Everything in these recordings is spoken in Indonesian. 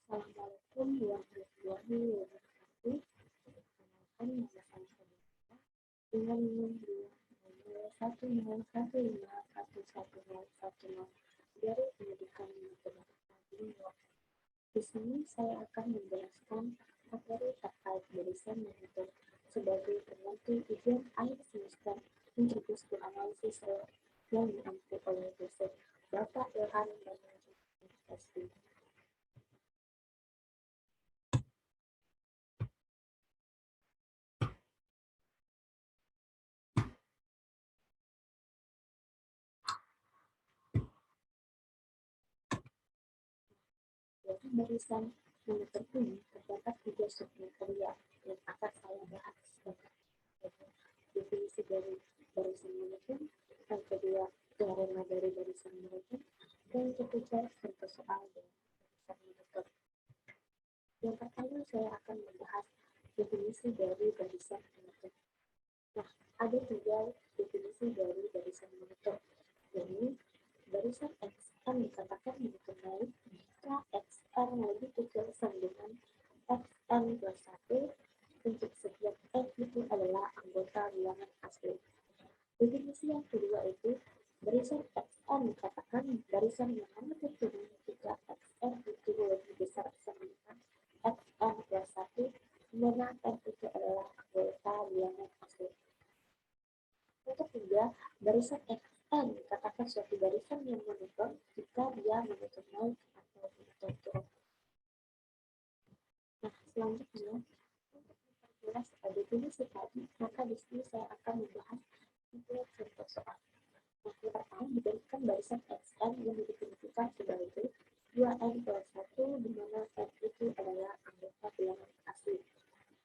Assalamualaikum warahmatullahi wabarakatuh. Perkenalkan nama saya dengan nomor 101511010 dari Pendidikan Matematika Dunia. Di sini saya akan menjelaskan materi terkait barisan monoton sebagai pembantu ujian akhir semester Introduce to Analysis yang diampu oleh dosen Bapak Ilham Banaji SD. Dari barisan monoton ini terdapat 3 submateria yang akan saya bahas. Definisi dari barisan monoton, yang kedua teorema dari barisan monoton, dan yang ketiga contoh soal dari barisan monoton. Yang pertama saya akan membahas definisi dari barisan monoton. Nah, ada 3 definisi dari barisan monoton. Jadi, barisan XN dikatakan monotonai jika XN lebih kecil dengan XN plus 1 untuk setiap X itu adalah anggota bilangan asli. Definisi yang kedua itu barisan XN dikatakan barisan yang monoton jika XN itu lebih besar sama dengan XN plus 1 di mana X itu adalah anggota bilangan asli. Yang ketiga, barisan XN dikatakan suatu barisan yang monoton jika dia monoton naik atau monoton turun. Nah, selanjutnya untuk memperjelas definisi tadi, maka di sini saya akan membahas tiga contoh soal. Nah, yang pertama diberikan barisan XN yang didefinisikan sebagai 2N plus 1 di mana N itu adalah anggota bilangan asli.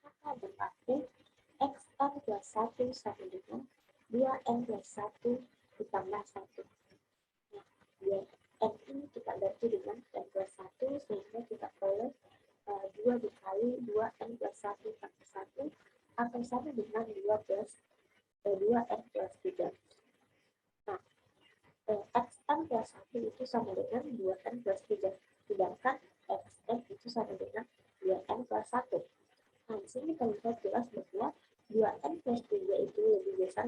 Maka berarti XN plus 1 sama dengan 2N plus 1 ditambah 1. Nah, biar N ini kita ganti dengan N plus 1 sehingga kita peroleh 2 dikali 2N plus 1 tambah 1 akan sama dengan 2N plus 3. Nah, XN plus 1 itu sama dengan 2N plus 3. Sedangkan XN itu sama dengan 2N plus 1. Nah, di sini terlihat jelas bahwa 2N plus 3 itu lebih besar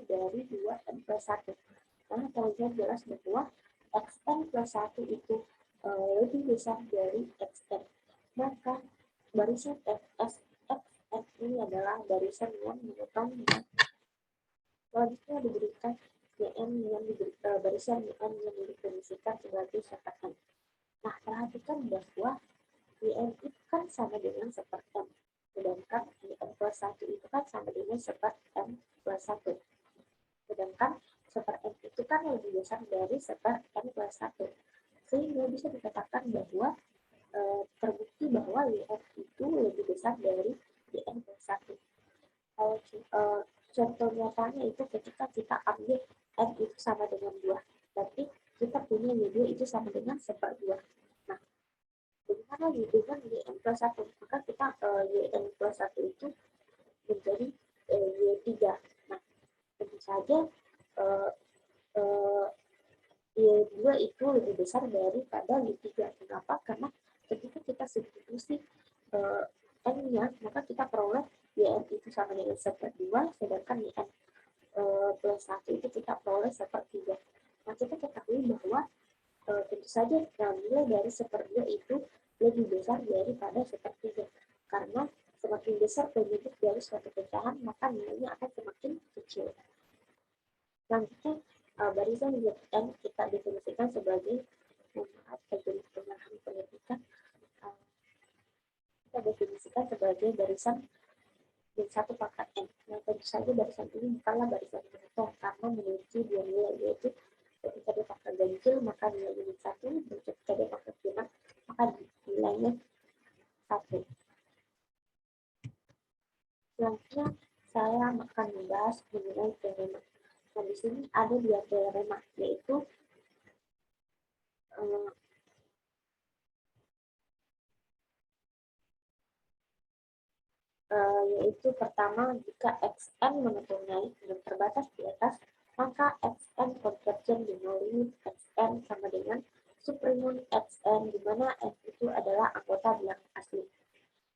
dari 2N plus 1. Karena terlihat jelas bahwa XN plus 1 itu lebih besar dari XN. Maka barisan XN ini adalah barisan yang monoton dan selanjutnya diberikan barisan YN yang didefinisikan sebagai seperti. Nah, perhatikan bahwa YN itu kan sama dengan seper M, sedangkan YN plus 1 itu kan sama dengan seper M plus 1. Sedangkan seper M itu kan lebih besar dari seper M plus 1. Sehingga bisa dikatakan bahwa terbukti bahwa YN itu lebih besar dari YN plus 1. Contoh nyatanya itu ketika kita ambil N itu sama dengan 2. Berarti kita punya Y2 itu sama dengan seper 2. Nah, bagaimana dengan YN plus 1? Maka kita YN plus 1 itu menjadi Y3. Nah, tentu saja Y2 itu lebih besar daripada Y3. Kenapa? Karena ketika kita substitusi N-nya, maka kita peroleh YN itu sama dengan seper 2, sedangkan YN plus 1 itu kita peroleh seper 3. Nah, kita ketahui bahwa tentu saja nilai dari seper 2 itu lebih besar daripada seper 3. Karena semakin besar penyebut dari suatu pecahan, maka nilainya akan semakin kecil. Selanjutnya, barisan YN kita definisikan sebagai pengerahan pendidikan. Kita definisikan sebagai barisan dan 1 pangkat N. Nah, tentu saja barisan ini bukanlah barisan monoton karena memiliki 2 nilai, yaitu ketika dia pangkat ganjil maka nilainya 1, dan ketika dia pangkat genap maka nilainya 1. Selanjutnya saya akan membahas mengenai teorema. Nah, di sini ada 2 teorema, yaitu pertama, jika XN monoton naik dan terbatas di atas, maka XN convergent dengan limit XN sama dengan supremum XN Xn, di mana N itu adalah anggota bilangan asli.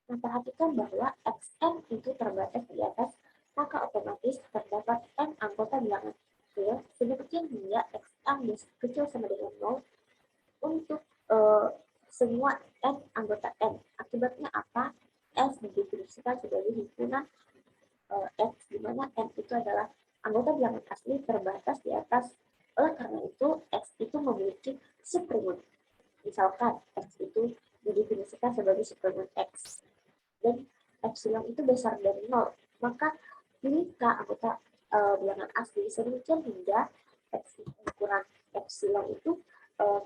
Nah, perhatikan bahwa Xn itu terbatas di atas, maka otomatis terdapat N anggota bilangan real sedemikian hingga Xn kecil sama dengan 0 untuk semua N anggota N. Akibatnya apa? S didefinisikan sebagai himpunan X, di mana N itu adalah anggota bilangan asli terbatas di atas. Oleh karena itu, X itu memiliki supremum. Misalkan X itu didefinisikan sebagai supremum X, dan epsilon itu besar dari 0, maka jika anggota bilangan asli sedemikian hingga X kurang epsilon itu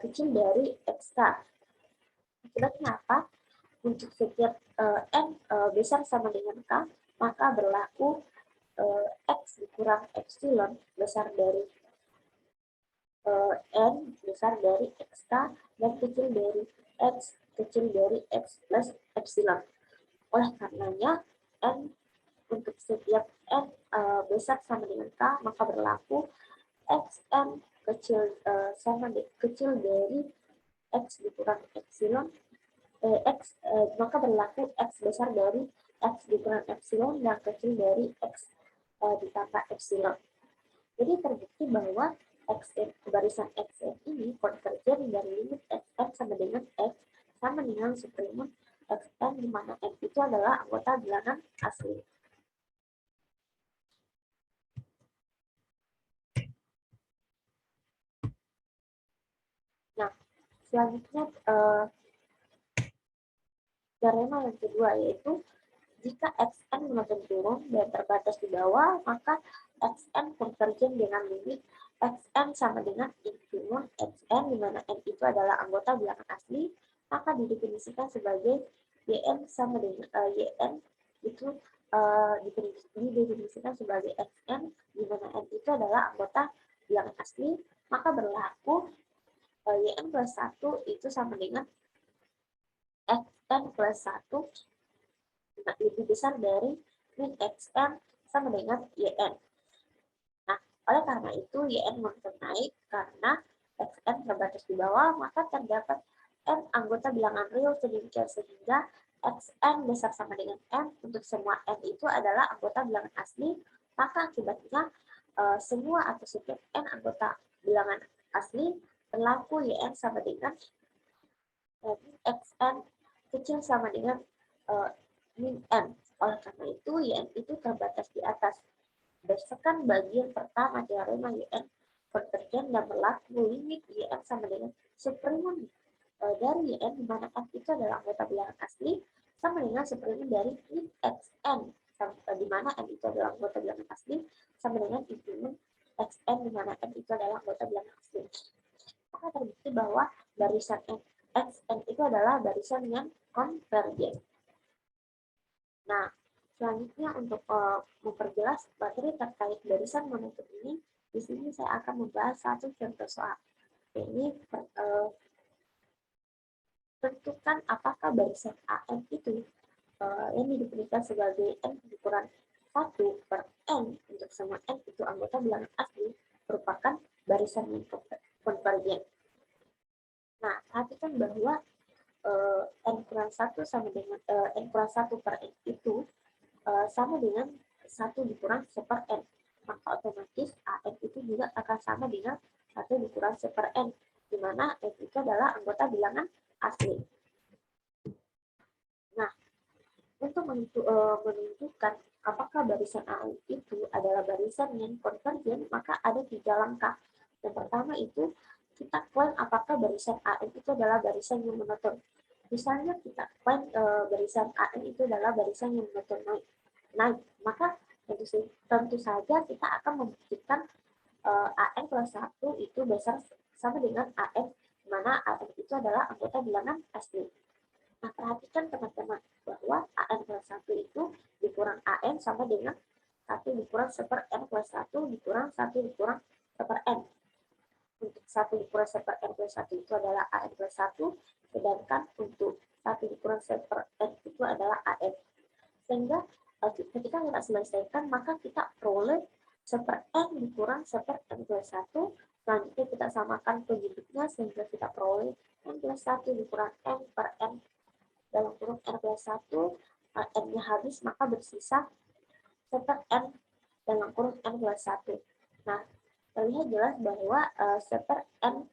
kecil dari XK. Akibatnya apa? Untuk setiap N besar sama dengan K, maka berlaku X dikurang epsilon besar dari N besar dari XK dan kecil dari X kecil dari X plus epsilon. Oleh karenanya, N untuk setiap N besar sama dengan K, maka berlaku Xn kecil kecil dari X dikurang epsilon, maka berlaku X besar dari X dikurang epsilon dan kecil dari X ditambah epsilon. Jadi terbukti bahwa Xn, barisan Xn ini konvergen dari limit Xn sama dengan X sama dengan supremum Xn, di mana N itu adalah anggota bilangan asli. Nah, selanjutnya teorema yang kedua, yaitu jika Xn menonton turun dan terbatas di bawah, maka Xn konvergen dengan limit Xn sama dengan infimum Xn, di mana N itu adalah anggota bilangan asli, maka didefinisikan sebagai Yn sama dengan Yn itu didefinisikan sebagai Xn, di mana N itu adalah anggota bilangan asli, maka berlaku Yn plus 1 itu sama dengan Xn plus 1 lebih besar dari min Xn sama dengan Yn. Nah, oleh karena itu Yn makin naik karena Xn terbatas di bawah, maka terdapat N anggota bilangan real sedemikian sehingga Xn besar sama dengan N untuk semua N itu adalah anggota bilangan asli, maka akibatnya semua atau setiap N anggota bilangan asli berlaku Yn sama dengan Xn kecil sama dengan min N. Oleh karena itu, Yn itu terbatas di atas. Berdasarkan bagian pertama teorema Yn konvergen dan berlaku limit Yn sama dengan supremum dari Yn, di mana N itu adalah anggota bilangan asli, sama dengan supremum dari min Xn, di mana N itu adalah anggota bilangan asli, sama dengan infimum Xn, di mana N itu adalah anggota bilangan asli. Maka terbukti bahwa barisan Xn itu adalah barisan yang konvergen. Nah, selanjutnya untuk memperjelas materi terkait barisan monoton ini, di sini saya akan membahas satu contoh soal. Ini tentukan apakah barisan AN itu yang didefinisikan sebagai N dikurang 1 per N untuk semua N itu anggota bilangan asli merupakan barisan yang konvergen. Nah, perhatikan bahwa N kurang 1 sama dengan N kurang 1 per N itu sama dengan 1 dikurang 1 per N. Maka otomatis AN itu juga akan sama dengan 1 dikurang 1 per N, di mana N itu adalah anggota bilangan asli. Nah, untuk menentukan apakah barisan AN itu adalah barisan yang konvergen, maka ada 3 langkah. Yang pertama itu, kita klaim apakah barisan AN itu adalah barisan yang monoton. Misalnya kita klaim barisan AN itu adalah barisan yang monoton naik, maka tentu saja kita akan membuktikan AN plus 1 itu besar sama dengan AN, di mana AN itu adalah anggota bilangan asli. Nah, perhatikan teman-teman bahwa AN plus 1 itu dikurang AN sama dengan 1 dikurang 1 per N plus 1 dikurang 1 dikurang 1 per N. Untuk 1 dikurang 1 per N plus 1 itu adalah AN plus 1, sedangkan untuk 1 dikurang 1 per N itu adalah AN. Sehingga ketika kita selesaikan, maka kita peroleh 1 per N dikurang 1 per N plus 1 Selanjutnya kita samakan penduduknya sehingga kita peroleh n plus 1 dikurang n per n dalam kurung n plus 1, n-nya habis maka bersisa seper n dalam kurung n plus 1. Nah, terlihat jelas bahwa seper n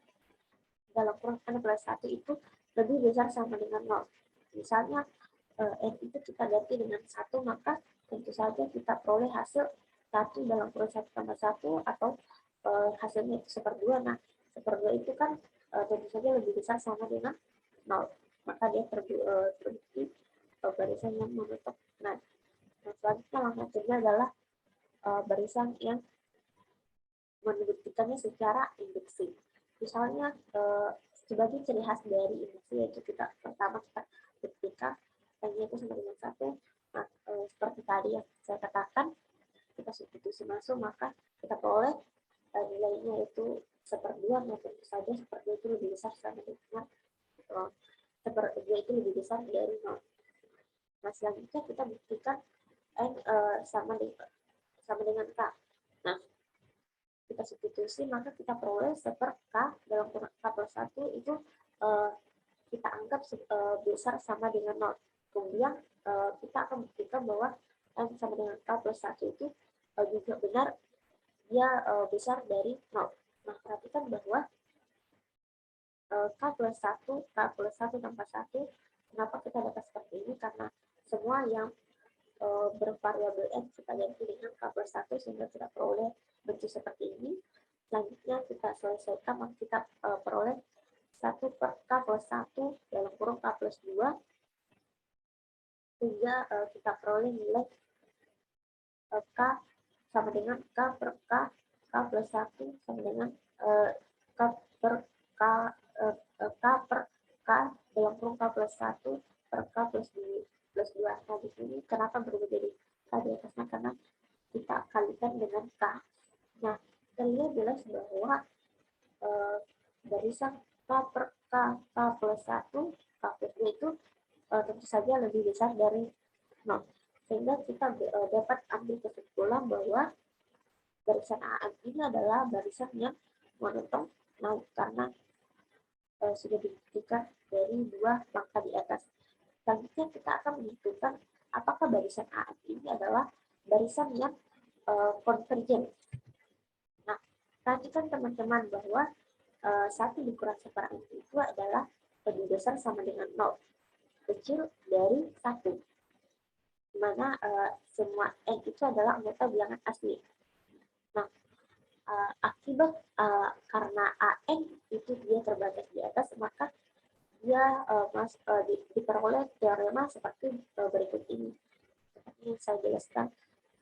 dalam kurung n plus 1 itu lebih besar sama dengan 0. Misalnya n itu kita ganti dengan 1, maka tentu saja kita peroleh hasil 1 dalam kurung 1 tambah 1 atau hasilnya itu 1/2. Nah, 1/2 itu kan tentu saja lebih besar sama dengan 0. Maka dia terbukti barisan yang menutup. Nah, selanjutnya langkah kedua adalah barisan yang membuktikannya secara induksi. Misalnya sebagai ciri khas dari induksi yaitu kita pertama kita buktikan n-nya itu sama dengan 1. Nah, seperti tadi yang saya katakan, kita substitusi masuk maka kita peroleh nilainya itu 1/2, nah tentu saja 1/2 itu lebih besar sama dengan 1/2 itu lebih besar dari 0. Nah, selanjutnya kita buktikan n sama dengan k. Nah, kita substitusi maka kita peroleh seper k dalam kurung k plus 1 itu kita anggap besar sama dengan 0. Kemudian kita akan buktikan bahwa n sama dengan k plus 1 itu juga benar dia besar dari 0. Nah, perhatikan bahwa k plus 1 tambah 1, kenapa kita dapat seperti ini? Karena semua yang bervariabel n kita ganti dengan k plus 1 sehingga kita peroleh bentuk seperti ini. Selanjutnya kita selesaikan, maka kita peroleh 1 per k plus 1 dalam kurung k plus 2 sehingga kita peroleh nilai k sama dengan k per k plus 1 sama dengan k per k per k dalam kurung k plus 1 per k plus 2. Nah, di sini kenapa berubah jadi k di atasnya? Karena kita kalikan dengan k. Nah, terlihat jelas bahwa barisan k per k plus 1, k plus 2 itu tentu saja lebih besar dari 0. Sehingga kita dapat ambil kesimpulan bahwa barisan AN ini adalah barisan yang monoton naik karena sudah dibuktikan dari 2 langkah di atas. Selanjutnya kita akan menentukan apakah barisan AN ini adalah barisan yang konvergen. Nah, perhatikan teman-teman bahwa 1 dikurang seper n itu adalah lebih besar sama dengan 0. Kecil dari 1. Di mana semua n itu adalah anggota bilangan asli. Nah, akibat karena AN itu dia terbatas di atas, maka dia diperoleh teorema seperti berikut ini. Seperti yang saya jelaskan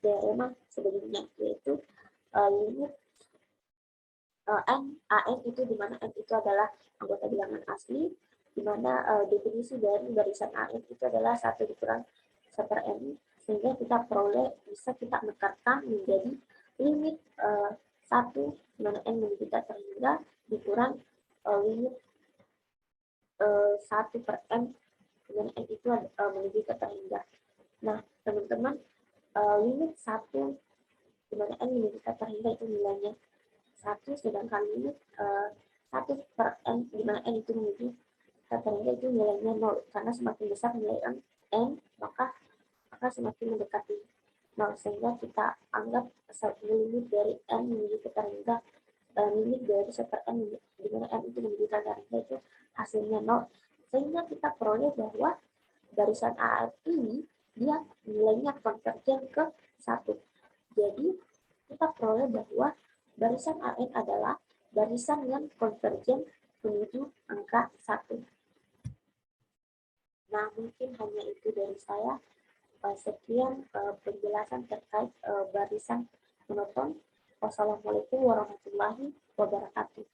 teorema sebelumnya, yaitu limit AN itu di mana n itu adalah anggota bilangan asli, di mana definisi dari barisan AN itu adalah 1 dikurang seper n, sehingga kita peroleh bisa kita mekarkan menjadi limit 1 di mana n menuju k terhingga dikurang limit 1 per n di mana n itu menuju k terhingga. Nah, teman-teman, limit 1 di mana n menuju k terhingga itu nilainya 1, sedangkan limit 1 per n di mana n itu menuju k terhingga itu nilainya 0. Karena semakin besar nilai n, maka semakin mendekati 0, sehingga kita anggap limit dari n menuju ke terhingga limit dari seper n di mana n itu menuju ke terhingga itu hasilnya 0, sehingga kita peroleh bahwa barisan AN ini dia nilainya konvergen ke 1. Jadi kita peroleh bahwa barisan AN adalah barisan yang konvergen menuju angka 1. Nah, mungkin hanya itu dari saya. Sekian penjelasan terkait barisan monoton. Wassalamualaikum warahmatullahi wabarakatuh.